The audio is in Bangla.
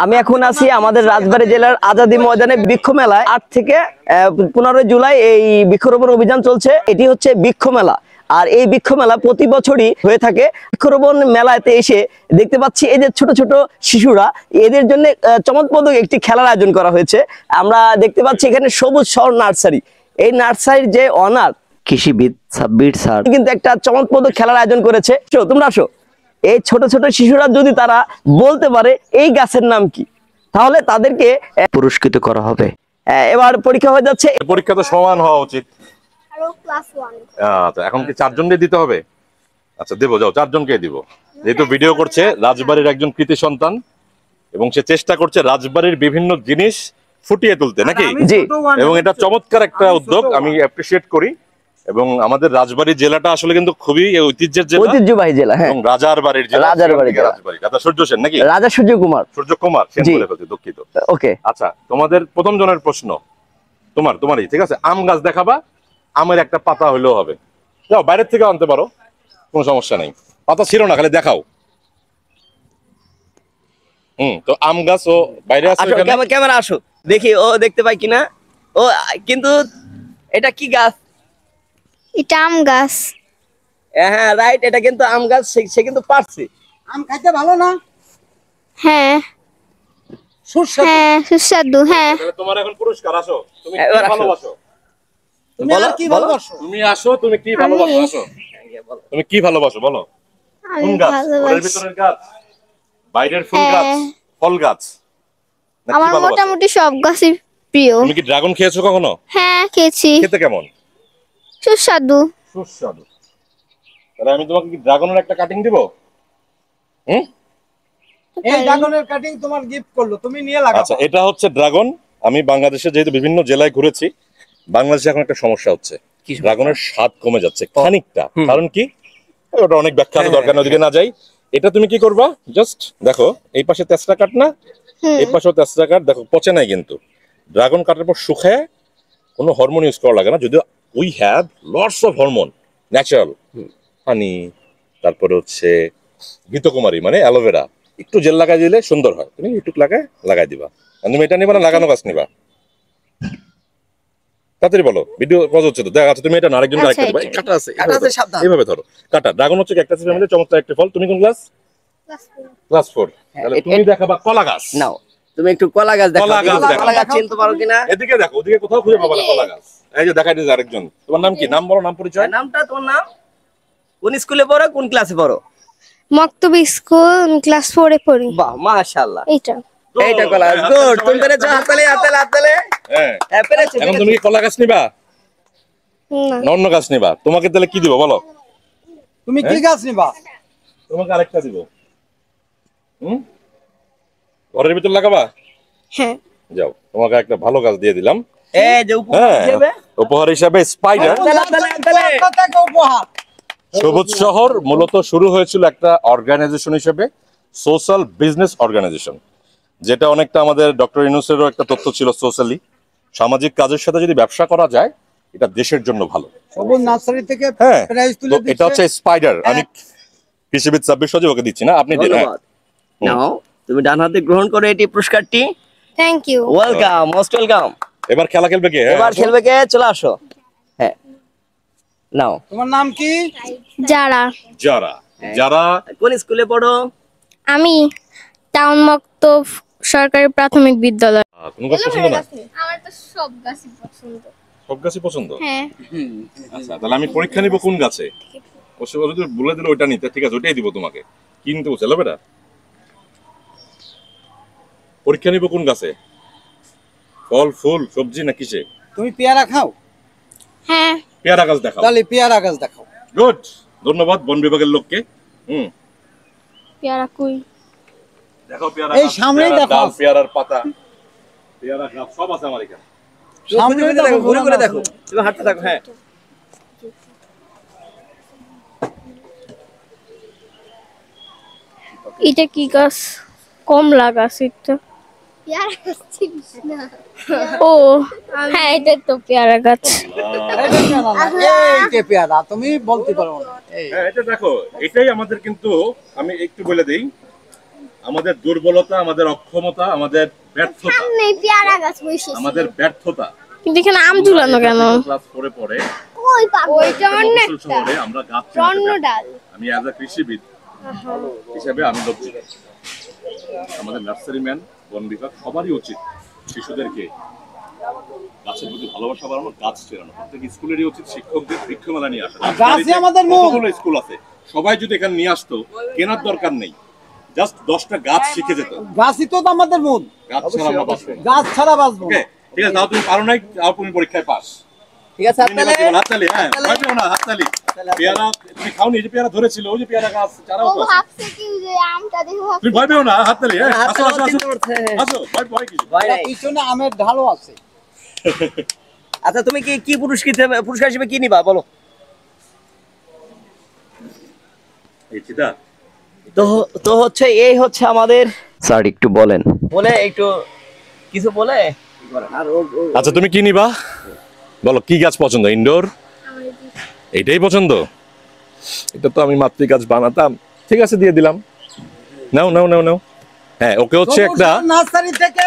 আমি এখন আছি আমাদের রাজবাড়ী জেলার আজাদী ময়দানে বৃক্ষ মেলায় 8 থেকে 15 জুলাই এই বৃক্ষরোপণ অভিযান চলছে। এটি হচ্ছে বৃক্ষ মেলা। আর এই বৃক্ষ মেলা প্রতি বছরই হয়ে থাকে। বৃক্ষরোপণ মেলাতে এসে দেখতে পাচ্ছি এই যে ছোট ছোট শিশুরা, এদের জন্য চমৎকার একটি খেলার আয়োজন করা হয়েছে। আমরা দেখতে পাচ্ছি এখানে সবুজ শহর নার্সারি, এই নার্সারির যে অনার কৃষিবিদ সাব্বির স্যার কিন্তু একটা চমৎকার খেলার আয়োজন করেছে। তোমরা আসো, এই ছোট ছোট শিশুরা যদি তারা বলতে পারে এই গাছের নাম কি, তাহলে তাদেরকে পুরস্কৃত করা হবে। এবার পরীক্ষা হয়ে যাচ্ছে। পরীক্ষা তো সমান হওয়া উচিত। আচ্ছা, এখন কি 4 জনকে দিতে হবে? আচ্ছা দেবো, যাও 4 জনকে দিব। যেহেতু ভিডিও করছে রাজবাড়ির একজন কৃতি সন্তান এবং সে চেষ্টা করছে রাজবাড়ির বিভিন্ন জিনিস ফুটিয়ে তুলতে, নাকি? জি। এবং এটা চমৎকার একটা উদ্যোগ, আমি অ্যাপ্রিশিয়েট করি। এবং আমাদের রাজবাড়ী জেলাটা আসলে কিন্তু খুবই ঐতিহ্যের জেলা, ঐতিহ্যবাহী জেলা। হ্যাঁ, এবং রাজার বাড়ির জেলা। রাজার বাড়ি জেলা। রাজা সূর্য সেন, নাকি? রাজা সূর্য কুমার। সূর্য কুমার সেন বলে ফেলছি, দুঃখিত। ওকে, আচ্ছা, তোমাদের প্রথম জনের প্রশ্ন তোমারই, ঠিক আছে? আম গাছ দেখাবা, আমের একটা পাতা হইলেও হবে। যাও, বাইরের থেকে আনতে পারো, কোনো সমস্যা নেই। পাতা ছিল না, খালি দেখাও। তো আম গাছ ও বাইরে আছে। ক্যামেরা আসো, দেখি ও দেখতে পাই কিনা। ও কিন্তু এটা কি গাছ? এটা আম গাছ। হ্যাঁ রাইট, এটা কিন্তু আম গাছ। সে কিন্তু পারছে। আম খাইতে ভালো না? হ্যাঁ হ্যাঁ, সুস্বাদু। হ্যাঁ, তোমার এখন পুরস্কার। আসো, তুমি কি এবার আসো। ভালোবাসো? তুমি আর কি ভালোবাসো? তুমি আসো, তুমি কি ভালোবাসো? আসো, তুমি কি ভালোবাসো বলো? আমি কোন গাছ? ঘরের ভালোবাসি। ভিতরের গাছ, বাইরের ফুল গাছ, ফল গাছ, না কি আমার ভালোবাসো? মোটামুটি সব গাছই প্রিয়। তুমি কি ড্রাগন খেয়েছো কখনো? হ্যাঁ, খেয়েছি। খেতে কেমন? সুস্বাদু। সুস্বাদু। তাহলে আমি তোমাকে কি ড্রাগনের একটা কাটিং দিব? এই ড্রাগনের কাটিং তোমার গিফট করলো, তুমি নিয়ে লাগাও। আচ্ছা, এটা হচ্ছে ড্রাগন। আমি বাংলাদেশে যেহেতু বিভিন্ন জেলায় ঘুরেছি, বাংলাদেশে এখন একটা সমস্যা হচ্ছে, ড্রাগনের স্বাদ কমে যাচ্ছে খানিকটা। কারণ কি? ওটা অনেক ব্যাখ্যা দরকার, ওদিকে না যাই। এটা তুমি কি করবা, জাস্ট দেখো, এই পাশে তেসরা কাট না, এই পাশেও তেসরা কাট, দেখো পচে নাই কিন্তু। ড্রাগন কাটার পর শুকায়, কোনো হরমোন ইউজ করা লাগে না, যদিও we have lots of hormone, natural honey, তারপরে হচ্ছে ঘৃতকুমারী মানে অ্যালোভেরা, একটু জেল লাগাই দিলে সুন্দর হয়। তুমি একটু লাগাই দিবা। তুমি এটা নিবা না লাগানো গাছ নিবা? তাড়াতাড়ি বলো, ভিডিও পজ হচ্ছে তো। দেখা, তুমি এটা না আরেকজন আরেকটা দিবা। কাটা আছে, এইভাবে ধরো। কাটা ড্রাগন হচ্ছে ক্যাকটাস ফ্যামিলির চমৎকার একটা ফল। তুমি কোন ক্লাস? ক্লাস 4। তাহলে তুমি দেখাবা কলা গাছ। নাও, তুমি একটু কলা গাছ দেখো। কলা গাছ চিনতে পারো কিনা? এদিকে দেখো, ওদিকে কোথাও খুঁজে পাবা না কলা গাছ। এই যে দেখাই দিয়েছে আরেকজন। তোমার নাম কি? নাম বলো, নাম পরিচয়। নামটা, তোমার নাম? কোন স্কুলে পড়ো, কোন ক্লাসে পড়ো? মক্তব স্কুল, ক্লাস 4 এ পড়ি। বাহ, মাশাআল্লাহ। এইটা কলা গাছ। গুড, তুমি পেরেছো। হাততালি হাততালি হাততালি। হ্যাঁ পেরেছো। এখন তুমি কি কলা গাছ নিবা না, না অন্য গাছ নিবা? তোমাকে তাহলে কি দিব বলো? তুমি কি গাছ নিবা? তোমাকে আরেকটা দিব। ঘরের ভিতর লাগাবা? হ্যাঁ। যাও, তোমাকে একটা ভালো গাছ দিয়ে দিলাম। এই যে উপহার হিসেবে। উপহার হিসাবে স্পাইডার। উপহার। সবুজ শহর মূলত শুরু হয়েছিল একটা অর্গানাইজেশন হিসেবে, সোশ্যাল বিজনেস অর্গানাইজেশন, যেটা অনেকটা আমাদের ডক্টর ইউনূসেরও একটা তথ্য ছিল। সোশ্যালি সামাজিক কাজের সাথে যদি ব্যবসা করা যায়, এটা দেশের জন্য ভালো। সবুজ নার্সারি থেকে হ্যাঁ, প্রাইজ তুলে দিচ্ছে। এটা হচ্ছে স্পাইডার। আমি কৃষিবিদ সাব্বির সজীব ওকে দিচ্ছি না, আপনি দিন। নাও, তুমি ডান হাতে গ্রহণ করো এটি পুরস্কারটি। Thank you. Welcome, most welcome. এবার খেলা খেলবে কে? এবার খেলবে কে? চলে আসো। হ্যাঁ, নাও। তোমার নাম কি? যারা। যারা কোন স্কুলে পড়ো? আমি টাউন মক্তব সরকারি প্রাথমিক বিদ্যালয়। কোন গাছ পছন্দ না? আমার তো সব গাছই পছন্দ। সব গাছই পছন্দ? হ্যাঁ। আচ্ছা, তাহলে আমি পরীক্ষা নিব কোন গাছে। অবশ্য যদি বলে দিলে ওইটা নিতে, ঠিক আছে, ওইটাই দিব তোমাকে। কিনতে বুঝলো বেটা? পরীক্ষা নিব কোন গাছে, ফল ফুল সবজি না কিসে? তুমি পেয়ারা খাও? হ্যাঁ। পেয়ারা গাছ দেখাও। তাহলে পেয়ারা গাছ দেখাও। গুড, ধন্যবাদ বন বিভাগের লোককে। পেয়ারা কই? দেখো পেয়ারা এই সামনেই দেখো। পেয়ারার পাতা, পেয়ারা গাছ সব আছে আমার এখানে। সামনে দেখো, ঘুরে ঘুরে দেখো। তুমি হাঁটতে থাকো। হ্যাঁ, এটা কি গাছ? কমলা গাছ। এটা ও হ্যাঁ, এটা তো পেয়ারা গাছ। এই যে পেয়ারা, তুমি বলতে পারো না। হ্যাঁ, এটা দেখো, এটাই আমাদের, কিন্তু আমি একটু বলে দেই, আমাদের দুর্বলতা, আমাদের অক্ষমতা, আমাদের ব্যর্থতা, সামনে পেয়ারা গাছ বসেছে আমাদের ব্যর্থতা। কিন্তু এখানে আম ঝুলানো কেন? ক্লাস 4 এ পড়ে ওই পাগল ওইটা মফস্বল শহরে আমরা গাছ চিনাতে ব্যর্থ। ডাল আমি অ্যাজ আ কৃষিবিদ হিসেবে আমি লজ্জিত। আমাদের নার্সারি ম্যান, বন বিভাগ সবারই উচিত শিশুদেরকে গাছের প্রতি ভালোবাসা বাড়ানো, গাছ চেনানো। প্রত্যেক স্কুলেরই উচিত শিক্ষকদের বৃক্ষমেলা নিয়ে আসা। গাছই আমাদের মুখ। কতগুলো স্কুল আছে, সবাই যদি এখানে নিয়ে আসতো, কেনার দরকার নেই, জাস্ট 10টা গাছ শিখে যেত। গাছই তো আমাদের মূল, গাছ ছাড়া আমরা বাঁচবো না। গাছ ছাড়া বাঁচবো না। ওকে, ঠিক আছে, তাও তুমি পারো নাই, তাও তুমি পরীক্ষায় পাস। ঠিক আছে, হাততালি, হ্যাঁ, ভয় পেও না, হাততালি। পেয়ারা তুমি খাওনি, এই যে পেয়ারা ধরেছিল, ওই যে পেয়ারা গাছ চারাও ও তো আছে। ভাবছে কি যে আমটা দেখে ভাবছে তুমি ভয় পেও না, হাততালি, হ্যাঁ, আসো আসো আসো চিন্তা করছে। আসো, ভয় কিছু। পিছনে আমের ঢালও আছে। আচ্ছা, তুমি কি পুরস্কার হিসেবে কি নিবা বলো? এই চিতা তো তো হচ্ছে এই হচ্ছে আমাদের স্যার, একটু বলেন, বলে একটু কিছু বলে। আর আচ্ছা, তুমি কি নিবা বলো? কি গাছ পছন্দ? ইনডোর এইটাই পছন্দ? এটা তো আমি মাতৃ গাছ বানাতাম। ঠিক আছে, দিয়ে দিলাম। নাও নাও নাও নাও। হ্যাঁ, ওকে হচ্ছে একটা নার্সারি থেকে